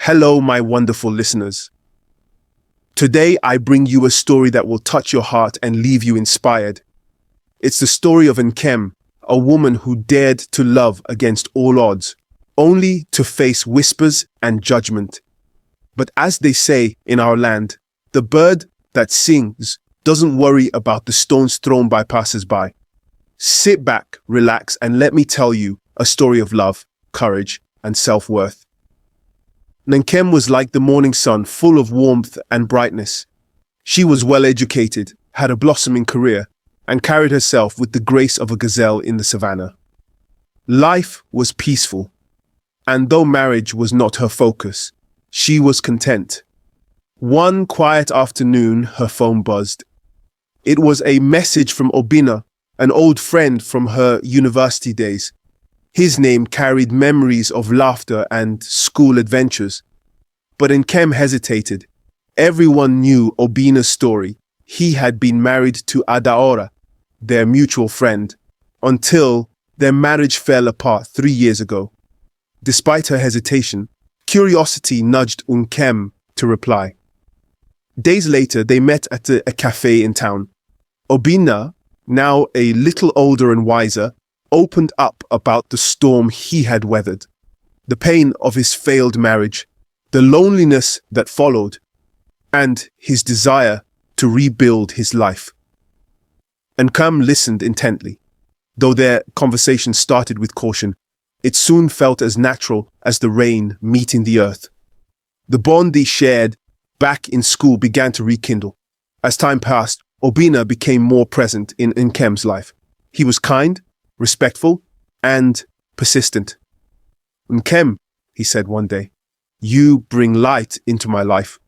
Hello, my wonderful listeners. Today, I bring you a story that will touch your heart and leave you inspired. It's the story of Nkem, a woman who dared to love against all odds, only to face whispers and judgment. But as they say in our land, the bird that sings doesn't worry about the stones thrown by passers-by. Sit back, relax, and let me tell you a story of love, courage, and self-worth. Nkem was like the morning sun, full of warmth and brightness. She was well educated, had a blossoming career, and carried herself with the grace of a gazelle in the savannah. Life was peaceful, and though marriage was not her focus, she was content. One quiet afternoon, her phone buzzed. It was a message from Obinna, an old friend from her university days. His name carried memories of laughter and school adventures. But Nkem hesitated. Everyone knew Obinna's story. He had been married to Adaora, their mutual friend, until their marriage fell apart 3 years ago. Despite her hesitation, curiosity nudged Nkem to reply. Days later, they met at a cafe in town. Obinna, now a little older and wiser, opened up about the storm he had weathered, the pain of his failed marriage, the loneliness that followed, and his desire to rebuild his life. Nkem listened intently. Though their conversation started with caution, it soon felt as natural as the rain meeting the earth. The bond they shared back in school began to rekindle. As time passed, Obinna became more present in Nkem's life. He was kind, respectful, and persistent. "Nkem," he said one day, "you bring light into my life.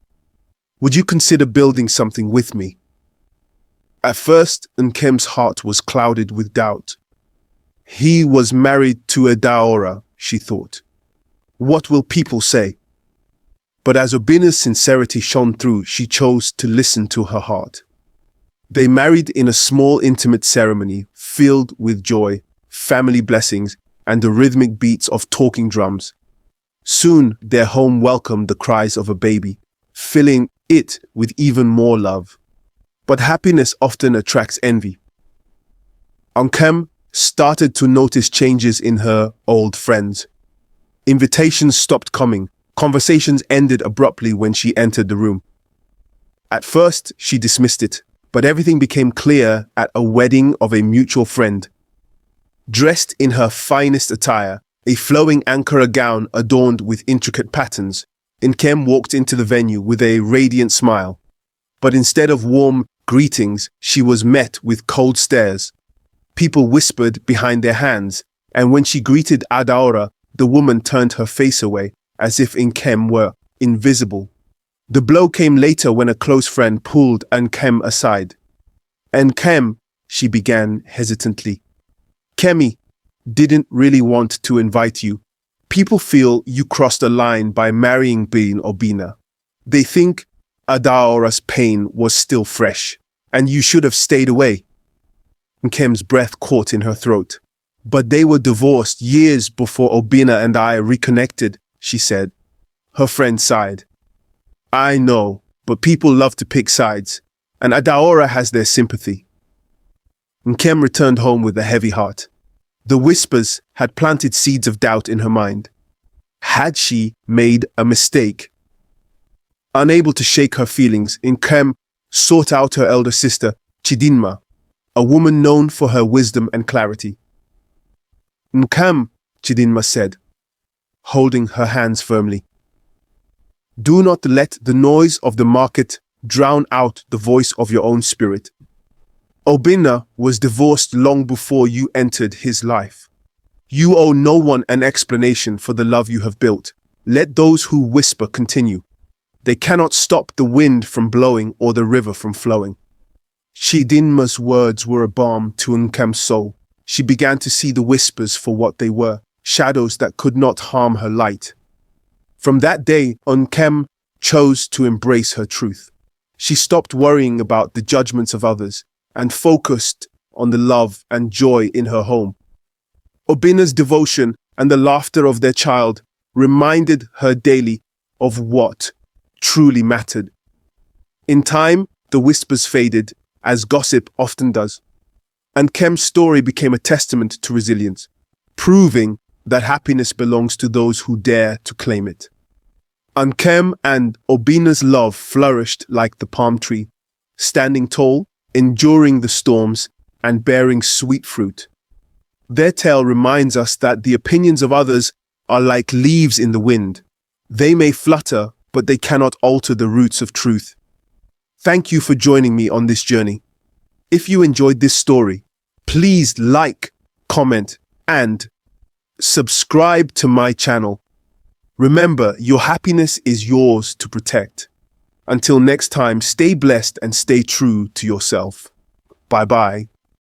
Would you consider building something with me?" At first, Nkem's heart was clouded with doubt. He was married to Adaora, she thought. What will people say? But as Obinna's sincerity shone through, she chose to listen to her heart. They married in a small, intimate ceremony filled with joy, family blessings, and the rhythmic beats of talking drums. Soon, their home welcomed the cries of a baby, filling it with even more love. But happiness often attracts envy. Nkem started to notice changes in her old friends. Invitations stopped coming. Conversations ended abruptly when she entered the room. At first, she dismissed it, but everything became clear at a wedding of a mutual friend. Dressed in her finest attire, a flowing Ankara gown adorned with intricate patterns, Nkem walked into the venue with a radiant smile. But instead of warm greetings, she was met with cold stares. People whispered behind their hands, and when she greeted Adaora, the woman turned her face away, as if Nkem were invisible. The blow came later when a close friend pulled Nkem aside. "Nkem," she began hesitantly. "Kemi didn't really want to invite you. People feel you crossed a line by marrying Obinna. They think Adaora's pain was still fresh, and you should have stayed away." Nkem's breath caught in her throat. "But they were divorced years before Obinna and I reconnected," she said. Her friend sighed. "I know, but people love to pick sides, and Adaora has their sympathy." Nkem returned home with a heavy heart. The whispers had planted seeds of doubt in her mind. Had she made a mistake? Unable to shake her feelings, Nkem sought out her elder sister, Chidinma, a woman known for her wisdom and clarity. "Nkem," Chidinma said, holding her hands firmly, "do not let the noise of the market drown out the voice of your own spirit. Obinna was divorced long before you entered his life. You owe no one an explanation for the love you have built. Let those who whisper continue. They cannot stop the wind from blowing or the river from flowing." Chidinma's words were a balm to Nkem's soul. She began to see the whispers for what they were, shadows that could not harm her light. From that day, Nkem chose to embrace her truth. She stopped worrying about the judgments of others and focused on the love and joy in her home. Obinna's devotion and the laughter of their child reminded her daily of what truly mattered. In time, the whispers faded, as gossip often does, and Kem's story became a testament to resilience, proving that happiness belongs to those who dare to claim it. And Kem and Obina's love flourished like the palm tree, standing tall, enduring the storms, and bearing sweet fruit. Their tale reminds us that the opinions of others are like leaves in the wind. They may flutter, but they cannot alter the roots of truth. Thank you for joining me on this journey. If you enjoyed this story, please like, comment, and subscribe to my channel. Remember, your happiness is yours to protect. Until next time, stay blessed and stay true to yourself. Bye-bye.